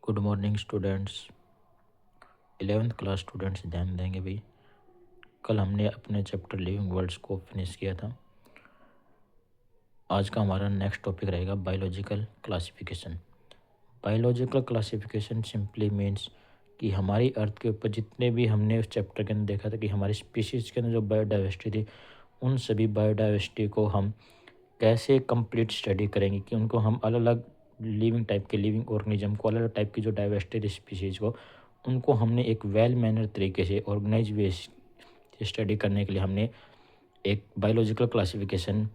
Good morning students. 11th class students ध्यान देंगे भाई। कल हमने अपने चैप्टर लिविंग वर्ल्ड्स को फिनिश किया था। आज का हमारा नेक्स्ट टॉपिक रहेगा biological classification. Biological classification simply means कि हमारी अर्थ के ऊपर जितने भी हमने उस चैप्टर के अंदर देखा था कि हमारी स्पीशीज़ के अंदर जो बायोडाइवर्सिटी थी, उन सभी बायोडाइवर्सिटी को हम कैसे कंप्लीट स्टडी करेंगे कि उनको हम अलग अलग लिविंग टाइप के लिविंग ऑर्गेनिज्म को, अलग अलग टाइप की जो डाइवर्सिटी स्पीशीज़ को, उनको हमने एक वेल मैनर तरीके से ऑर्गेनाइज वे से स्टडी करने के लिए हमने एक बायोलॉजिकल क्लासिफिकेशन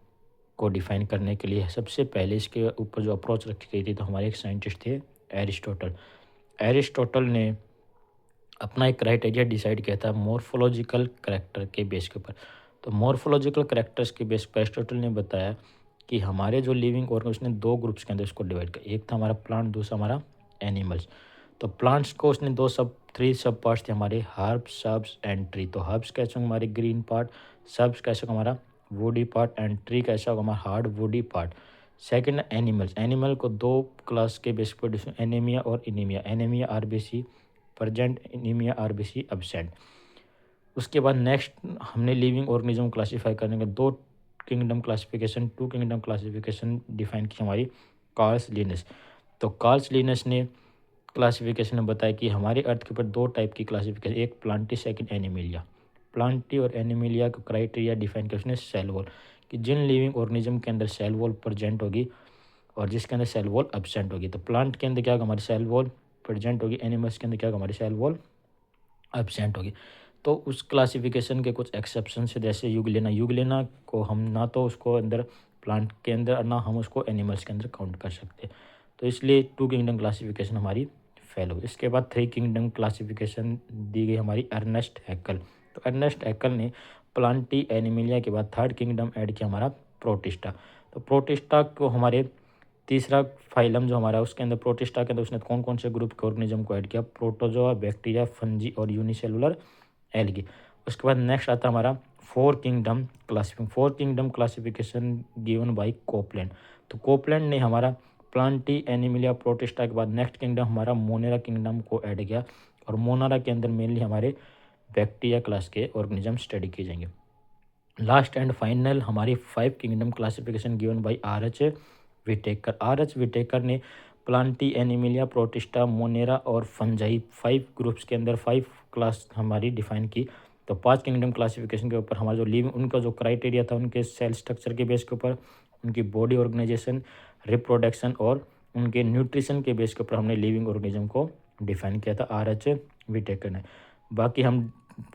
को डिफाइन करने के लिए सबसे पहले इसके ऊपर जो अप्रोच रखी गई थी, तो हमारे एक साइंटिस्ट थे एरिस्टोटल। एरिस्टोटल ने अपना एक क्राइटेरिया डिसाइड किया था मॉर्फोलॉजिकल करेक्टर के बेस के ऊपर। तो मॉर्फोलॉजिकल करेक्टर्स के बेस पर एरिस्टोटल ने बताया कि हमारे जो लिविंग ऑर्गन, उसने दो ग्रुप्स के अंदर उसको डिवाइड किया। एक था हमारा प्लांट, दूसरा हमारा एनिमल्स। तो प्लांट्स को उसने थ्री सब पार्ट्स थे हमारे, हर्ब्स, सब्स एंड ट्री। तो हर्ब्स कैसे होंगे हमारे ग्रीन पार्ट, सब्स कैसे होगा हमारा वुडी पार्ट, एंड ट्री कैसा होगा हमारा hard woody part. Second animals, animal को दो क्लास के बेस पर एनीमिया और anaemia. Anaemia RBC present, anaemia RBC absent. उसके बाद नेक्स्ट हमने लिविंग ऑर्गेनिज्म क्लासीफाई करने के दो kingdom classification, two kingdom classification define की हमारी कार्ल्स लिनस। तो कार्ल्स लिनस ने क्लासिफिकेशन में बताया कि हमारे अर्थ के ऊपर दो टाइप की क्लासिफिकेशन, एक प्लांटी, सेकंड एनिमिलिया। प्लांटी और एनिमिलिया का क्राइटेरिया डिफाइन किया उसने सेल वॉल, कि जिन लिविंग ऑर्गेनिज्म के अंदर सेल वॉल प्रेजेंट होगी और जिसके अंदर सेल वॉल एब्सेंट होगी। तो प्लांट के अंदर क्या होगा हमारी सेल वॉल प्रेजेंट होगी, एनिमल्स के अंदर क्या होगा हमारी सेल वॉल एब्सेंट होगी। तो उस क्लासिफिकेशन के कुछ एक्सेप्शन है, जैसे युगलेना। युगलेना को हम ना तो उसको अंदर प्लांट के अंदर और ना हम उसको एनिमल्स के अंदर काउंट कर सकते। तो इसलिए टू किंगडम क्लासिफिकेशन हमारी फेल हो। इसके बाद थ्री किंगडम क्लासिफिकेशन दी गई हमारी अर्नेस्ट हैकल। तो अर्नेस्ट हैकल ने प्लांटी एनिमिलिया के बाद थर्ड किंगडम ऐड किया हमारा प्रोटिस्टा। तो प्रोटिस्टा को हमारे तीसरा फाइलम जो हमारा, उसके अंदर प्रोटिस्टा के अंदर उसने कौन कौन से ग्रुप के ऑर्गेनिज्म को ऐड किया, प्रोटोजोआ, बैक्टीरिया, फंजी और यूनिसेलुलर एल्गी। उसके बाद नेक्स्ट आता हमारा four kingdom classification given by Copeland. तो कोपलैंड ने हमारा प्लांटी एनिमिलिया प्रोटिस्टा के बाद नेक्स्ट किंगडम हमारा मोनेरा किंगडम को ऐड किया, और मोनेरा के अंदर मेनली हमारे बैक्टीरिया क्लास के ऑर्गेनिज्म स्टडी किए जाएंगे। लास्ट एंड फाइनल हमारी five kingdom classification given by R H. Whittaker. R H. Whittaker ने प्लांटी एनिमिलिया प्रोटिस्टा मोनेरा और फंजाई फाइव ग्रुप्स के अंदर फाइव क्लास हमारी डिफाइन की। तो पांच किंगडम क्लासिफिकेशन के ऊपर हमारा जो लिविंग, उनका जो क्राइटेरिया था उनके सेल स्ट्रक्चर के बेस के ऊपर, उनकी बॉडी ऑर्गेनाइजेशन, रिप्रोडक्शन और उनके न्यूट्रिशन के बेस के ऊपर हमने लिविंग ऑर्गेनिज्म को डिफाइन किया था आर.एच. विटेकर ने। बाकी हम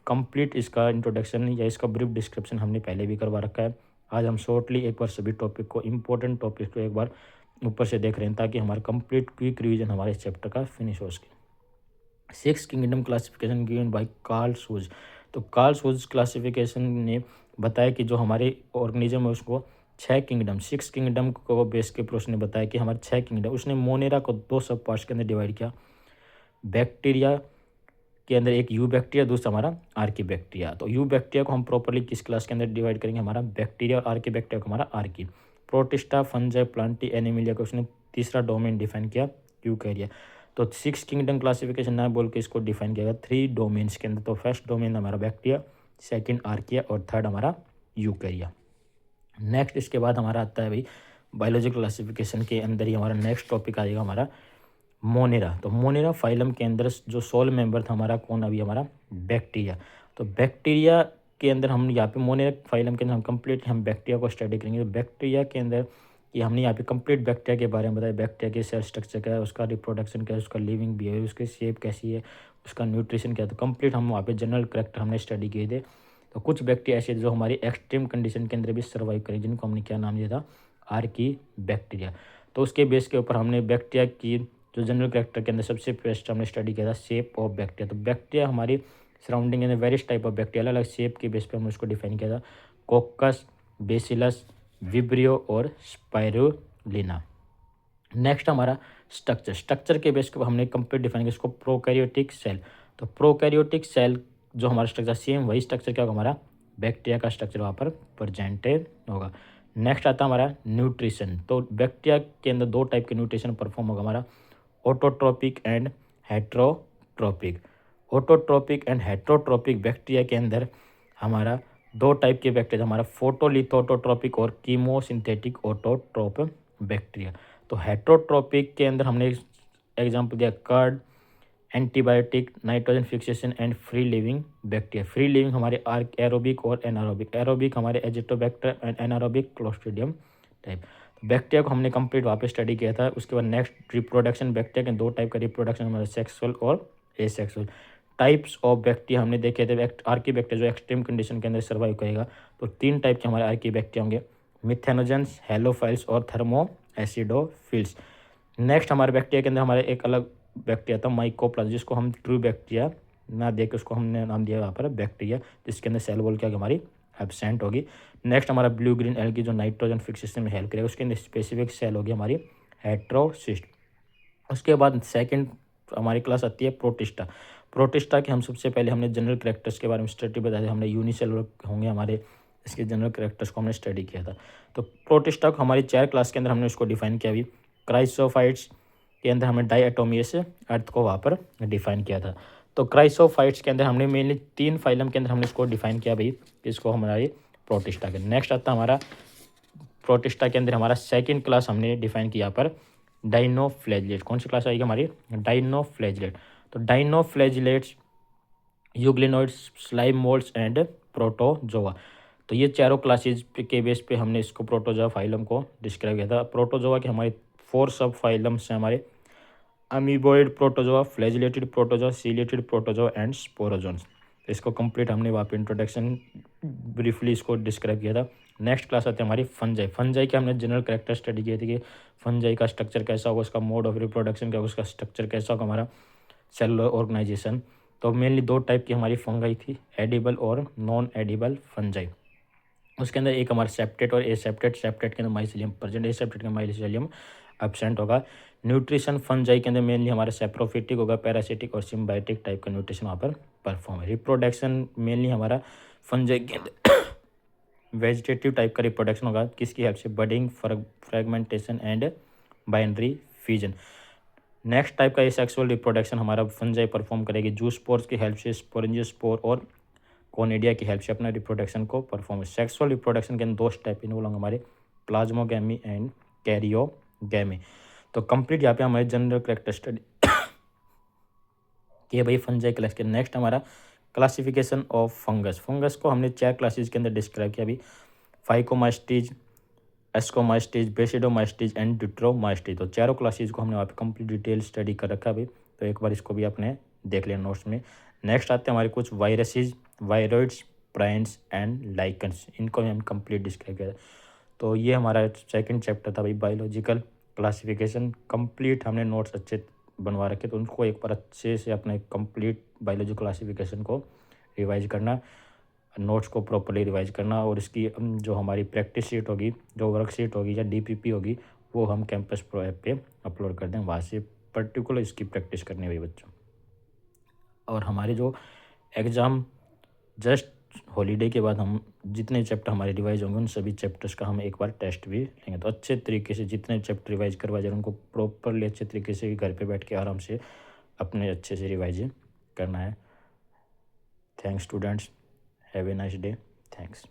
कंप्लीट इसका इंट्रोडक्शन या इसका ब्रीफ डिस्क्रिप्शन हमने पहले भी करवा रखा है। आज हम शॉर्टली एक बार सभी टॉपिक को, इंपॉर्टेंट टॉपिक को एक बार ऊपर से देख रहे हैं, ताकि हमारा कंप्लीट क्विक रिवीजन हमारे इस चैप्टर का फिनिश हो सके। Six kingdom classification given by Carl Woese. तो कार्ल सूज क्लासिफिकेशन ने बताया कि जो हमारे ऑर्गेनिज्म है उसको छः किंगडम, सिक्स किंगडम को बेस के ऊपर उसने बताया कि हमारे छः किंगडम। उसने मोनेरा को दो सब पार्ट्स के अंदर डिवाइड किया। बैक्टीरिया के अंदर एक यू बैक्टीरिया, दूसरा हमारा आर्की बैक्टीरिया। तो यू बैक्टीरिया को हम प्रॉपर्ली किस क्लास के अंदर डिवाइड करेंगे, हमारा बैक्टीरिया, और आर्की बैक्टीरिया को हमारा Archie. Protista, fungi, Plantae, Animalia को उसने तीसरा डोमेन डिफाइन किया यूकैरिया। तो सिक्स किंगडम क्लासिफिकेशन ना बोल के इसको डिफाइन किया गया थ्री डोमेन्स के अंदर। तो फर्स्ट डोमेन हमारा बैक्टीरिया, सेकंड आर्किया और थर्ड हमारा यूकैरिया। नेक्स्ट इसके बाद हमारा आता है भाई बायोलॉजिकल क्लासिफिकेशन के अंदर ही हमारा नेक्स्ट टॉपिक आ जाएगा हमारा मोनेरा। तो मोनेरा फाइलम के अंदर जो सोल मेंबर था हमारा कौन, अभी हमारा बैक्टीरिया। तो बैक्टीरिया के अंदर हम यहाँ पे मोनेरा फाइलम के अंदर हम कंप्लीट हम बैक्टीरिया को स्टडी करेंगे। तो बैक्टीरिया के अंदर ये हमने यहाँ पे कंप्लीट बैक्टीरिया के बारे में बताया। बैक्टीरिया के सेल स्ट्रक्चर क्या है, उसका रिप्रोडक्शन क्या है, उसका लिविंग बिहेवियर, उसकी शेप कैसी है, उसका न्यूट्रिशन क्या है। तो कंप्लीट हम वहाँ पे जनरल करेक्टर हमने स्टडी किए थे। तो कुछ बैक्टीरिया ऐसे जो हमारी एक्सट्रीम कंडीशन के अंदर भी सर्वाइव करें, जिनको हमने क्या नाम दिया था, आर्की बैक्टीरिया। तो उसके बेस के ऊपर हमने बैक्टीरिया की जो जनरल करेक्टर के अंदर सबसे बेस्ट हमने स्टडी किया था शेप ऑफ बैक्टीरिया। तो बैक्टीरिया हमारी सराउंडिंग में वेरियस टाइप ऑफ बैक्टीरिया, अलग अलग शेप के बेस पे हमने उसको डिफाइन किया था, कोकस, बेसिलस, विब्रियो और स्पाइरुलिना। नेक्स्ट हमारा स्ट्रक्चर के बेस पे हमने कंप्लीट डिफाइन किया इसको प्रोकैरियोटिक सेल। तो प्रोकैरियोटिक सेल जो हमारा स्ट्रक्चर सेम वही स्ट्रक्चर क्या होगा हमारा बैक्टीरिया का स्ट्रक्चर वहाँ पर प्रेजेंटेड होगा। नेक्स्ट आता है हमारा न्यूट्रिशन। तो बैक्टीरिया के अंदर दो टाइप के न्यूट्रिशन परफॉर्म होगा हमारा autotrophic and heterotrophic. Autotrophic and heterotrophic bacteria के अंदर हमारा दो टाइप के बैक्टीरिया, हमारा फोटोलिथोटोट्रोपिक और कीमोसिंथेटिक ऑटोट्रोप बैक्टीरिया। तो हेट्रोट्रोपिक के अंदर हमने एग्जांपल दिया curd, antibiotic, nitrogen fixation and free living bacteria. Free living हमारे एरोबिक और एनारोबिक। एरोबिक हमारे azotobacter and anaerobic clostridium type. Bacteria को हमने कंप्लीट वहाँ पे स्टडी किया था। उसके बाद नेक्स्ट रिप्रोडक्शन, बैक्टीरिया के दो टाइप का रिप्रोडक्शन हमारे सेक्सुअल और एसेक्सुअल। टाइप्स ऑफ बैक्टीरिया हमने देखे थे। आर्की बैक्टीरिया जो एक्सट्रीम कंडीशन के अंदर सर्वाइव करेगा, तो तीन टाइप के हमारे आर्की बैक्टीरिया होंगे, मिथेनोजेंस, हेलोफाइल्स और थर्मो एसिडोफिल्स। नेक्स्ट हमारे बैक्टीरिया के अंदर हमारे एक अलग बैक्टीरिया था माइकोप्लाज्मा, जिसको हम ट्रू बैक्टीरिया ना देकर उसको हमने नाम दिया वहाँ पर बैक्टीरिया, जिसके अंदर सेल वॉल क्या हमारी एब्सेंट होगी। नेक्स्ट हमारा ब्लू ग्रीन एल्गी जो नाइट्रोजन फिक्सेशन में हेल्प करेगा, उसके अंदर स्पेसिफिक सेल होगी हमारी हेट्रोसिस्ट। उसके बाद सेकंड हमारी क्लास आती है प्रोटिस्टा। प्रोटिस्टा के हम सबसे पहले हमने जनरल कैरेक्टर्स के बारे में स्टडी बताया था। हमने यूनिसेलुलर होंगे हमारे, इसके जनरल कैरेक्टर्स को हमने स्टडी किया था। तो प्रोटिस्टा को हमारी 4 क्लास के अंदर हमने उसको डिफाइन किया। अभी क्राइसोफाइट्स के अंदर हमने डायटोमियस अर्थ को वहाँ पर डिफाइन किया था। तो क्राइसोफाइट्स के अंदर हमने मेनली 3 फाइलम के अंदर हमने इसको डिफाइन किया भाई, इसको हमारे प्रोटिस्टा के। नेक्स्ट आता हमारा प्रोटिस्टा के अंदर हमारा सेकंड क्लास हमने डिफाइन किया पर डाइनोफ्लैजिलेट। कौन सी क्लास आएगी हमारी? डाइनोफ्लैजिलेट। तो dinoflagellates, euglenoids, slime moulds and protozoa. तो ये चारों क्लासेज के बेस पे हमने इसको प्रोटोजोआ फाइलम को डिस्क्राइब किया था। प्रोटोजोआ के हमारे 4 सब फाइलम्स हैं हमारे, amoeboid protozoa, flagellated protozoa, ciliated protozoa and sporozoans. तो इसको कंप्लीट हमने वहाँ पे इंट्रोडक्शन ब्रीफली इसको डिस्क्राइब किया था। नेक्स्ट क्लास आती है हमारी फंजाई। फंजाई के हमने जनरल कैरेक्टर स्टडी किए थे कि फंजाई का स्ट्रक्चर कैसा होगा, उसका मोड ऑफ रिप्रोडक्शन क्या होगा, उसका स्ट्रक्चर कैसा होगा, हमारा सेलुलर ऑर्गेनाइजेशन। तो मेनली 2 टाइप की हमारी फंगाई थी, एडिबल और नॉन एडिबल फंजाई। उसके अंदर एक हमारा सेप्टेट और एसेप्टेट। सेप्टेट के अंदर माइसेलियम प्रेजेंट, एसेप्टेट के अंदर माइसेलियम एब्सेंट होगा। न्यूट्रिशन फंजाई के अंदर मेनली हमारा सेप्रोफिटिक होगा, पैरासिटिक और सिम्बायोटिक टाइप का न्यूट्रिशन वहाँ पर परफॉर्म है। रिप्रोडक्शन मेनली हमारा फंजाई के अंदर वेजिटेटिव टाइप का रिप्रोडक्शन होगा, किसकी हेल्प से? Budding, fragmentation and binary fusion. Next type का एसेक्सुअल रिप्रोडक्शन हमारा फंजाई परफॉर्म करेगी जूस्पोर्स की हेल्प से, स्पोरेंजियोस्पोर और कोनिडिया की हेल्प से अपना रिप्रोडक्शन को परफॉर्म। सेक्सुअल रिप्रोडक्शन के अंदर 2 स्टेप इन्वॉल्व होंगे हमारे, प्लाज्मोगैमी एंड कैरियोगैमी। तो कंप्लीट यहाँ पे हमारे जनरल कैरेक्टर स्टडी कि भाई फंजाई क्लास के। नेक्स्ट हमारा क्लासिफिकेशन ऑफ फंगस। फंगस को हमने 4 क्लासेस के अंदर डिस्क्राइब किया अभी, फाइकोमास्टीज, एस्कोमास्टीज, बेसिडोमास्टीज एंड ड्यूट्रोमास्टीज। तो चारों क्लासेस को हमने वहाँ पे कंप्लीट डिटेल स्टडी कर रखा अभी, तो एक बार इसको भी आपने देख लिया नोट्स में। नेक्स्ट आते हैं हमारे कुछ viruses, viroids, prions and lichens, इनको हम कंप्लीट डिस्क्राइब किया। तो ये हमारा सेकंड चैप्टर था भाई, बायोलॉजिकल क्लासिफिकेशन। कंप्लीट हमने नोट्स अच्छे बनवा रखे, तो उनको एक बार अच्छे से अपने कंप्लीट बायोलॉजिकल क्लासिफिकेशन को रिवाइज करना, नोट्स को प्रॉपर्ली रिवाइज करना, और इसकी जो हमारी प्रैक्टिस शीट होगी, जो वर्कशीट होगी या DPP होगी, वो हम कैंपस प्रो ऐप पे अपलोड कर दें, वहाँ से पर्टिकुलर इसकी प्रैक्टिस करनी हुई बच्चों। और हमारे जो एग्ज़ाम जस्ट हॉलीडे के बाद हम जितने चैप्टर हमारे रिवाइज होंगे, उन सभी चैप्टर्स का हम एक बार टेस्ट भी लेंगे। तो अच्छे तरीके से जितने चैप्टर रिवाइज करवाए जाए, उनको प्रॉपरली अच्छे तरीके से घर पे बैठ के आराम से अपने अच्छे से रिवाइज करना है। Thanks students, have a nice day, thanks.